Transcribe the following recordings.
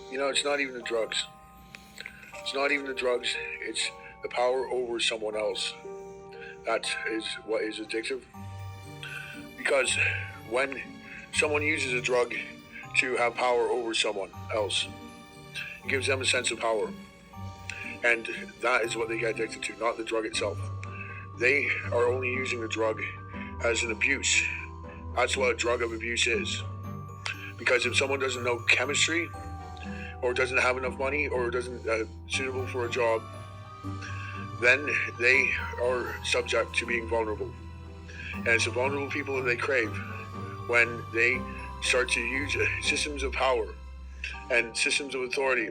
It's not even the drugs. It's not even the drugs. It's the power over someone else. That is what is addictive. Because when someone uses a drug to have power over someone else, it gives them a sense of power. And that is what they get addicted to, not the drug itself. They are only using the drug as an abuse. That's what a drug of abuse is. Because if someone doesn't know chemistry, or doesn't have enough money, or doesn't suitable for a job, then they are subject to being vulnerable. And it's the vulnerable people that they crave when they start to use systems of power and systems of authority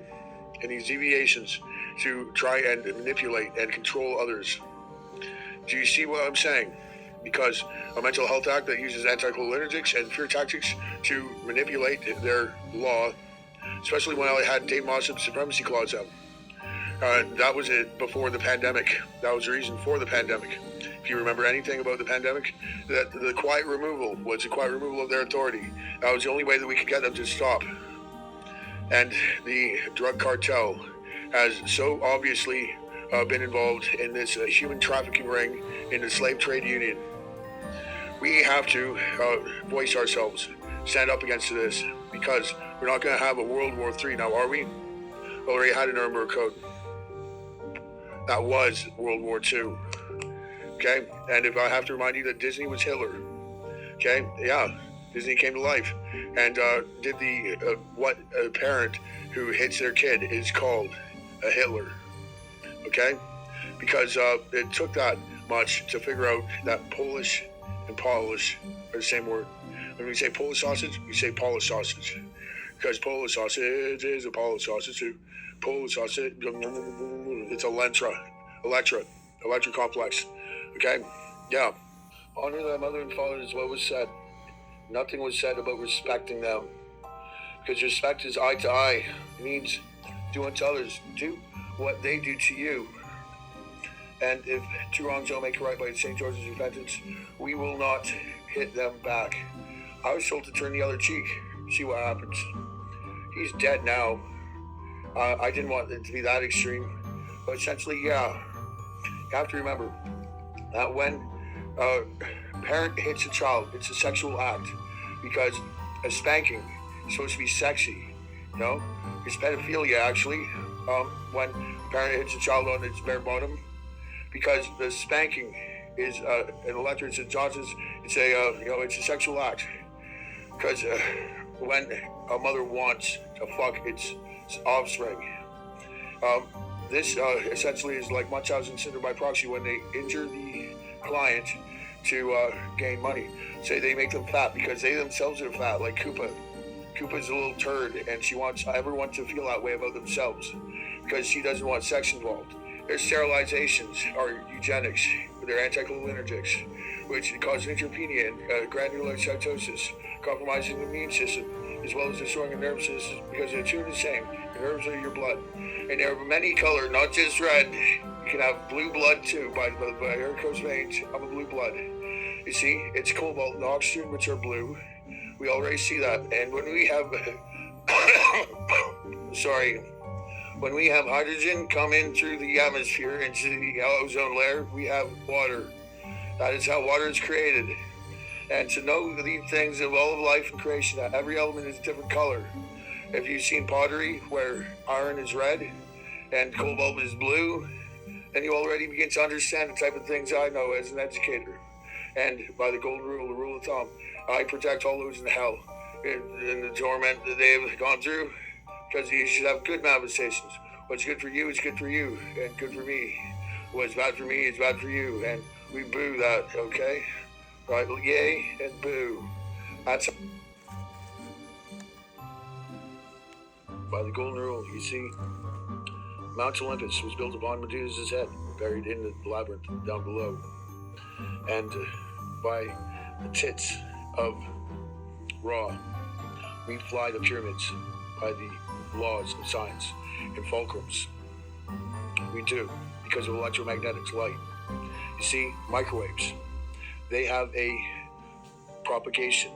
and these deviations to try and manipulate and control others. Do you see what I'm saying? Because a mental health act that uses anticholinergics and fear tactics to manipulate their law, especially when I had Dave Mossop's supremacy clause out. That was it before the pandemic. That was the reason for the pandemic. If you remember anything about the pandemic, that the quiet removal was a quiet removal of their authority. That was the only way that we could get them to stop. And the drug cartel has so obviously been involved in this human trafficking ring in the slave trade union. We have to voice ourselves, stand up against this, because we're not going to have a World War III now, are we? We already had a Nuremberg Code. That was World War II. Okay? And if I have to remind you that Disney was Hitler. Okay? Yeah. Disney came to life and did the what a parent who hits their kid is called a Hitler. Okay? Because it took that much to figure out that Polish and Polish are the same word. When we say Polish sausage, we say Polish sausage. Because Polish sausage is a Polish sausage too. Polish sausage, it's Electra complex. Okay? Yeah. Honor thy mother and father is what was said. Nothing was said about respecting them. Because respect is eye to eye. It means do unto others. Do what they do to you. And if two wrongs don't make it right by St. George's repentance, we will not hit them back. I was told to turn the other cheek. See what happens. He's dead now. I didn't want it to be that extreme. But essentially, yeah. You have to remember that when a parent hits a child, it's a sexual act. Because a spanking is supposed to be sexy. You know? It's pedophilia, actually. When a parent hits a child on its bare bottom. Because the spanking is an electorate in Johnson's, it's a sexual act. Because when a mother wants to fuck its offspring, this essentially is like Munchausen syndrome by proxy when they injure the client to gain money. Say they make them fat because they themselves are fat, like Koopa. Koopa's a little turd, and she wants everyone to feel that way about themselves because she doesn't want sex involved. Their sterilizations are eugenics. They're anticholinergics, which cause neutropenia and granulocytosis, compromising the immune system, as well as destroying the nervous system because they're two the same. The nerves are your blood. And they're many color, not just red. You can have blue blood too by varicose veins. I'm a blue blood. You see, it's cobalt and oxygen, which are blue. We already see that. And when we have, when we have hydrogen come in through the atmosphere into the ozone layer, we have water. That is how water is created. And to know the things of all of life and creation, that every element is a different color. If you've seen pottery where iron is red and cobalt is blue, then you already begin to understand the type of things I know as an educator. And by the golden rule, the rule of thumb, I protect all those in hell in the torment that they've gone through, because you should have good manifestations. What's good for you is good for you, and good for me. What's bad for me is bad for you, and we boo that, okay? Right, yay and boo. That's by the golden rule, you see. Mount Olympus was built upon Medusa's head, buried in the labyrinth down below. And by the tits of Ra, we fly the pyramids by the laws of science and fulcrums. We do, because of electromagnetics, light. You see, microwaves, they have a propagation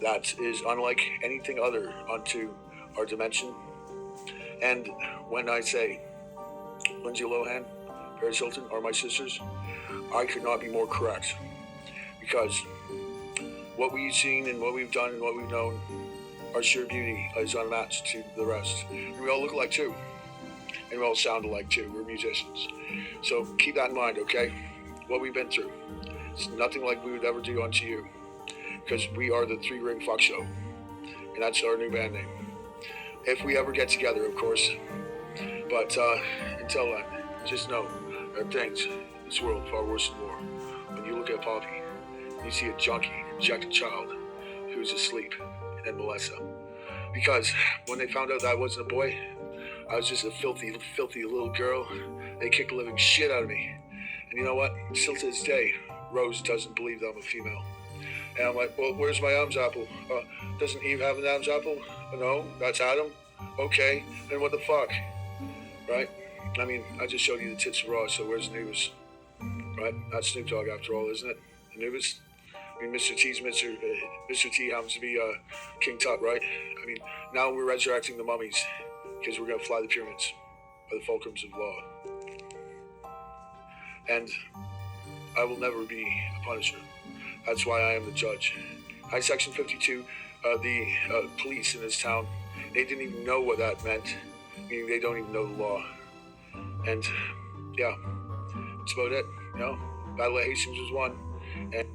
that is unlike anything other unto our dimension And when I say Lindsay Lohan, Paris Hilton are my sisters, I could not be more correct. Because what we've seen and what we've done and what we've known, our sheer beauty is unmatched to the rest. And we all look alike too. And we all sound alike too. We're musicians. So keep that in mind, okay? What we've been through. It's nothing like we would ever do unto you. Because we are the Three Ring Fuck Show. And that's our new band name. If we ever get together, of course. But until then, just know there are things in this world far worse than war. When you look at Poppy, you see a junkie inject a child who's asleep and then molest them. Because when they found out that I wasn't a boy, I was just a filthy, filthy little girl. They kicked the living shit out of me. And you know what? Still to this day, Rose doesn't believe that I'm a female. And I'm like, well, where's my Adam's apple? Doesn't Eve have an Adam's apple? No, that's Adam. Okay, then what the fuck? Right? I mean, I just showed you the tits of Raw, so where's Anubis? Right? That's Snoop Dogg after all, isn't it? Anubis? I mean, Mr. T happens to be King Tut, right? I mean, now we're resurrecting the mummies because we're going to fly the pyramids by the fulcrums of law. And I will never be a punisher. That's why I am the judge. Hi, Section 52, the police in this town, they didn't even know what that meant, meaning they don't even know the law. And yeah, that's about it. You know, Battle of Hastings was won. And